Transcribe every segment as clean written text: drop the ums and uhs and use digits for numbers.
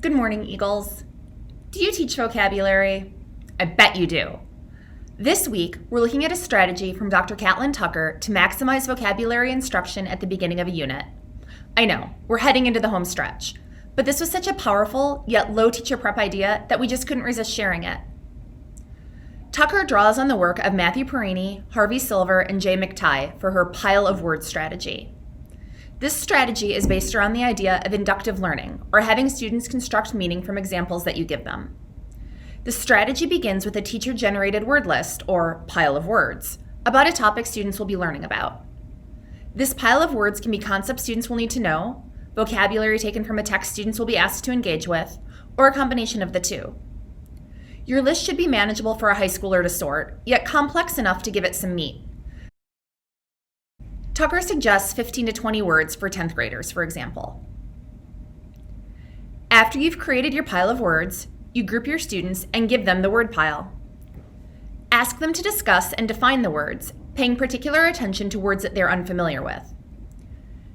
Good morning, Eagles. Do you teach vocabulary? I bet you do. This week, we're looking at a strategy from Dr. Catlin Tucker to maximize vocabulary instruction at the beginning of a unit. I know, we're heading into the home stretch, but this was such a powerful yet low teacher prep idea that we just couldn't resist sharing it. Tucker draws on the work of Matthew Perini, Harvey Silver, and Jay McTighe for her pile of words strategy. This strategy is based around the idea of inductive learning, or having students construct meaning from examples that you give them. The strategy begins with a teacher-generated word list, or pile of words, about a topic students will be learning about. This pile of words can be concepts students will need to know, vocabulary taken from a text students will be asked to engage with, or a combination of the two. Your list should be manageable for a high schooler to sort, yet complex enough to give it some meat. Tucker suggests 15 to 20 words for 10th graders, for example. After you've created your pile of words, you group your students and give them the word pile. Ask them to discuss and define the words, paying particular attention to words that they're unfamiliar with.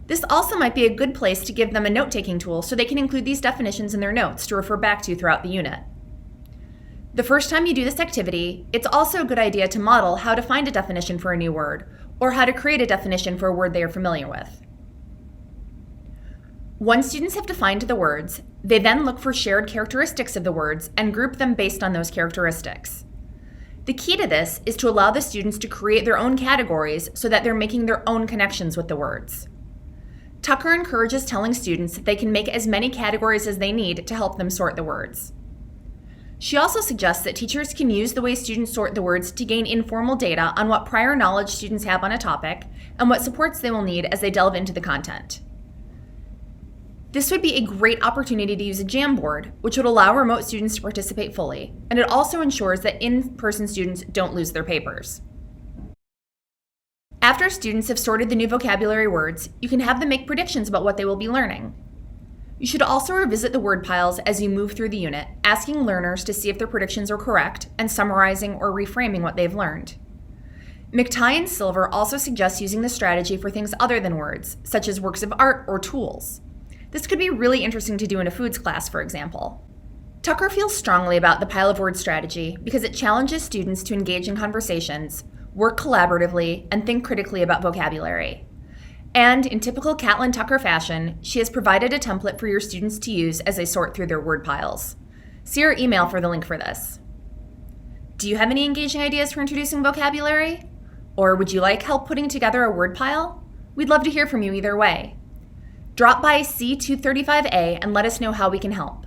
This also might be a good place to give them a note-taking tool so they can include these definitions in their notes to refer back to throughout the unit. The first time you do this activity, it's also a good idea to model how to find a definition for a new word, or how to create a definition for a word they are familiar with. Once students have defined the words, they then look for shared characteristics of the words and group them based on those characteristics. The key to this is to allow the students to create their own categories so that they're making their own connections with the words. Tucker encourages telling students that they can make as many categories as they need to help them sort the words. She also suggests that teachers can use the way students sort the words to gain informal data on what prior knowledge students have on a topic and what supports they will need as they delve into the content. This would be a great opportunity to use a Jamboard, which would allow remote students to participate fully, and it also ensures that in-person students don't lose their papers. After students have sorted the new vocabulary words, you can have them make predictions about what they will be learning. You should also revisit the word piles as you move through the unit, asking learners to see if their predictions are correct and summarizing or reframing what they've learned. McTighe and Silver also suggest using the strategy for things other than words, such as works of art or tools. This could be really interesting to do in a foods class, for example. Tucker feels strongly about the pile of words strategy because it challenges students to engage in conversations, work collaboratively, and think critically about vocabulary. And in typical Catlin Tucker fashion, she has provided a template for your students to use as they sort through their word piles. See her email for the link for this. Do you have any engaging ideas for introducing vocabulary? Or would you like help putting together a word pile? We'd love to hear from you either way. Drop by C235A and let us know how we can help.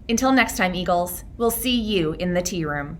Until next time, Eagles, we'll see you in the tea room.